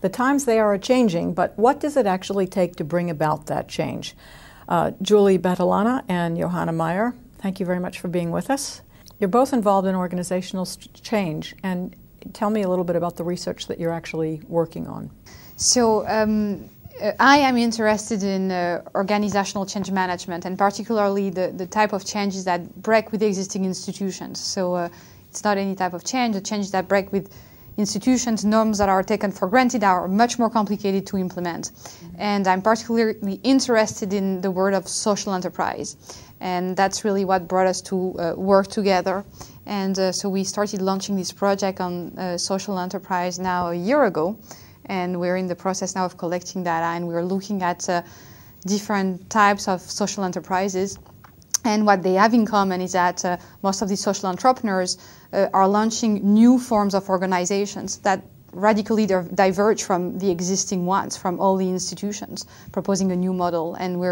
The times they are changing, but what does it actually take to bring about that change? Julie Battliana and Johanna Mair, thank you very much for being with us. You're both involved in organizational change, and tell me a little bit about the research that you're actually working on. So I am interested in organizational change management, and particularly the type of changes that break with the existing institutions. So it's not any type of change, the changes that break with institutions, norms that are taken for granted are much more complicated to implement. And I'm particularly interested in the word of social enterprise. And that's really what brought us to work together. And so we started launching this project on social enterprise now a year ago. And we're in the process now of collecting data, and we're looking at different types of social enterprises. And what they have in common is that most of these social entrepreneurs are launching new forms of organizations that radically diverge from the existing ones, from all the institutions, proposing a new model. And we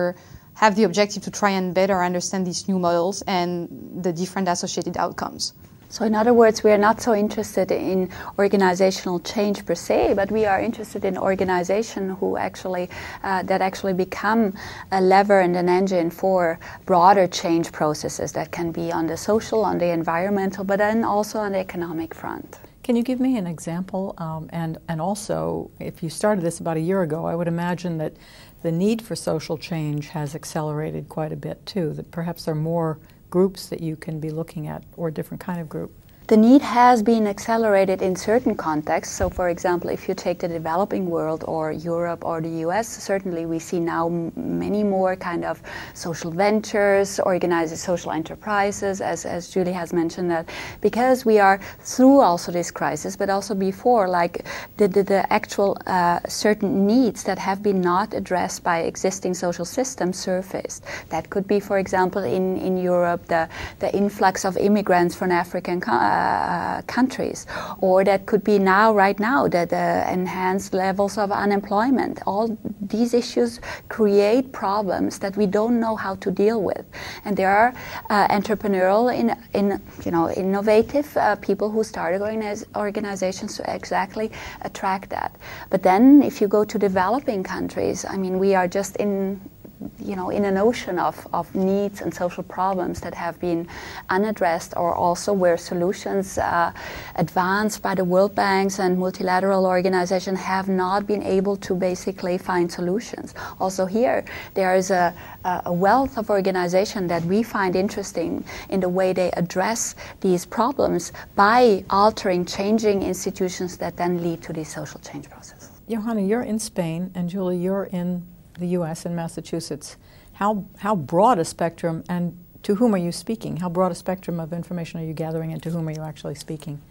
have the objective to try and better understand these new models and the different associated outcomes. So in other words, we are not so interested in organizational change per se, but we are interested in organization who actually that actually become a lever and an engine for broader change processes that can be on the social, on the environmental, but then also on the economic front. Can you give me an example? And also, if you started this about a year ago, I would imagine that the need for social change has accelerated quite a bit too, that perhaps there are more groups that you can be looking at, or a different kind of group. The need has been accelerated in certain contexts. So for example, if you take the developing world or Europe or the US, certainly we see now many more kind of social ventures, organized social enterprises, as Julie has mentioned, that because we are through also this crisis, but also before, like the actual certain needs that have been not addressed by existing social systems surfaced. That could be, for example, in Europe, the influx of immigrants from African countries, or that could be right now the enhanced levels of unemployment. All these issues create problems that we don't know how to deal with, and there are entrepreneurial, innovative people who started organizations to exactly attract that. But then, if you go to developing countries, I mean, we are just in an ocean of needs and social problems that have been unaddressed, or also where solutions advanced by the World Banks and multilateral organizations have not been able to basically find solutions. Also here, there is a wealth of organization that we find interesting in the way they address these problems by altering, changing institutions that then lead to these social change processes. Johanna, you're in Spain, and Julie, you're in the U.S. and Massachusetts. How broad a spectrum, and to whom are you speaking? How broad a spectrum of information are you gathering, and to whom are you actually speaking?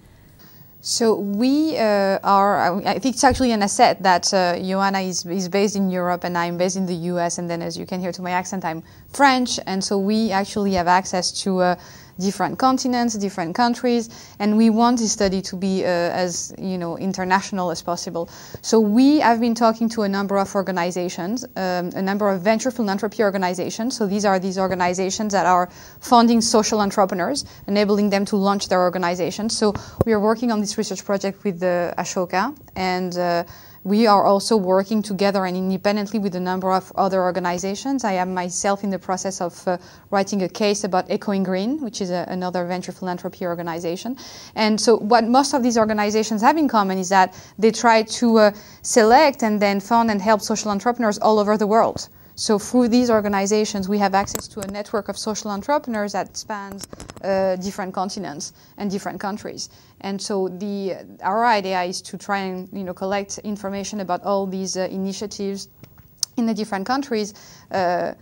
So we I think it's actually an asset that Johanna is based in Europe and I'm based in the US, and then as you can hear to my accent, I'm French, and so we actually have access to different continents, different countries, and we want this study to be as international as possible. So we have been talking to a number of organizations, a number of venture philanthropy organizations. So these are organizations that are funding social entrepreneurs, enabling them to launch their organizations. So we are working on this research project with Ashoka, and we are also working together and independently with a number of other organizations. I am myself in the process of writing a case about Echoing Green, which is another venture philanthropy organization. And so what most of these organizations have in common is that they try to select and then fund and help social entrepreneurs all over the world. So through these organizations, we have access to a network of social entrepreneurs that spans different continents and different countries. And so our idea is to try and collect information about all these initiatives in the different countries. I,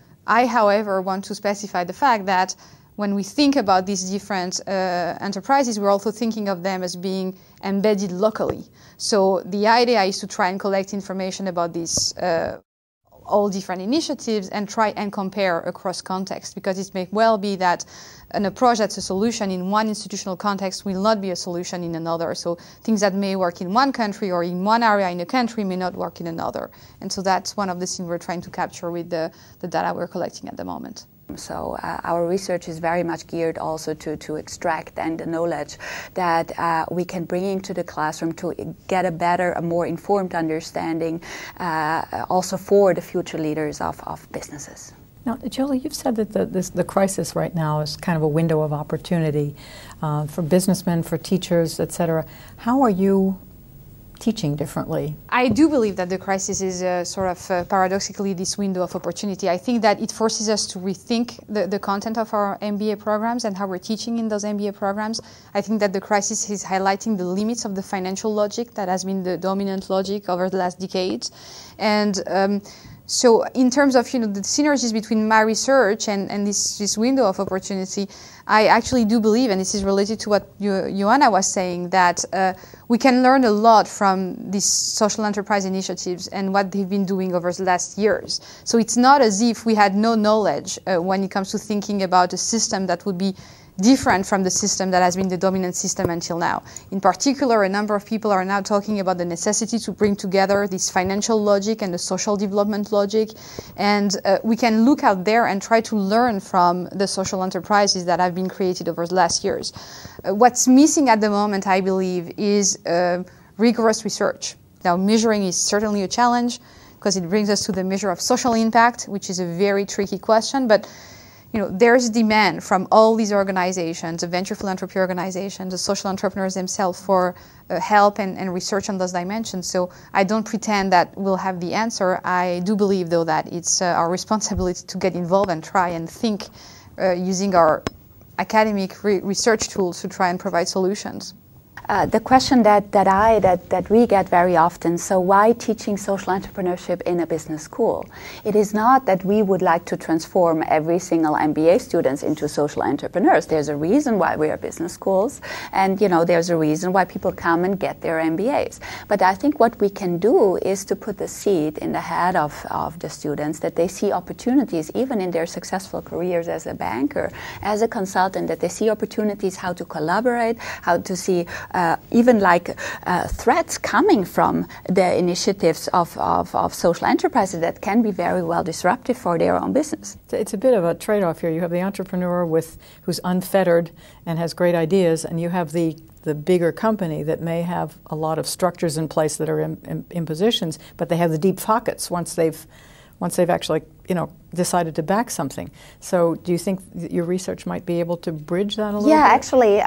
however, want to specify the fact that when we think about these different enterprises, we're also thinking of them as being embedded locally. So the idea is to try and collect information about these all different initiatives and try and compare across contexts, because it may well be that an approach that's a solution in one institutional context will not be a solution in another. So things that may work in one country or in one area in a country may not work in another. And so that's one of the things we're trying to capture with the data we're collecting at the moment. So our research is very much geared also to extract then the knowledge that we can bring into the classroom to get a better, a more informed understanding also for the future leaders of businesses. Now, Julie, you've said that the crisis right now is kind of a window of opportunity for businessmen, for teachers, et cetera. How are you teaching differently? I do believe that the crisis is sort of paradoxically this window of opportunity. I think that it forces us to rethink the content of our MBA programs and how we're teaching in those MBA programs. I think that the crisis is highlighting the limits of the financial logic that has been the dominant logic over the last decades. And so in terms of the synergies between my research and this window of opportunity, I actually do believe, and this is related to what Johanna was saying, that we can learn a lot from these social enterprise initiatives and what they've been doing over the last years. So it's not as if we had no knowledge when it comes to thinking about a system that would be different from the system that has been the dominant system until now. In particular, a number of people are now talking about the necessity to bring together this financial logic and the social development logic. And we can look out there and try to learn from the social enterprises that have been created over the last years. What's missing at the moment, I believe, is rigorous research. Now, measuring is certainly a challenge because it brings us to the measure of social impact, which is a very tricky question. But there's demand from all these organizations, the venture philanthropy organizations, the social entrepreneurs themselves for help and research on those dimensions. So I don't pretend that we'll have the answer. I do believe, though, that it's our responsibility to get involved and try and think using our academic research tools to try and provide solutions. The question that we get very often, so why teaching social entrepreneurship in a business school? It is not that we would like to transform every single MBA students into social entrepreneurs. There's a reason why we are business schools, and there's a reason why people come and get their MBAs. But I think what we can do is to put the seed in the head of the students, that they see opportunities even in their successful careers as a banker, as a consultant, that they see opportunities how to collaborate, how to see even threats coming from the initiatives of social enterprises that can be very well disruptive for their own business. It's a bit of a trade-off here. You have the entrepreneur who's unfettered and has great ideas, and you have the bigger company that may have a lot of structures in place that are impositions, but they have the deep pockets once they've actually decided to back something. So do you think that your research might be able to bridge that a little bit? Yeah, actually,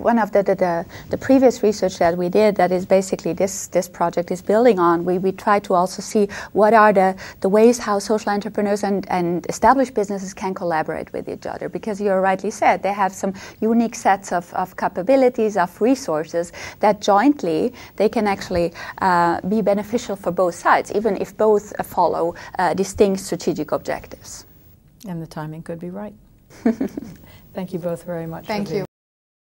one of the previous research that we did, that is basically this project is building on, we try to also see what are the ways how social entrepreneurs and established businesses can collaborate with each other. Because you rightly said, they have some unique sets of capabilities, of resources that jointly they can actually be beneficial for both sides, even if both follow distinct strategic objectives. And the timing could be right. Thank you both very much. Thank you.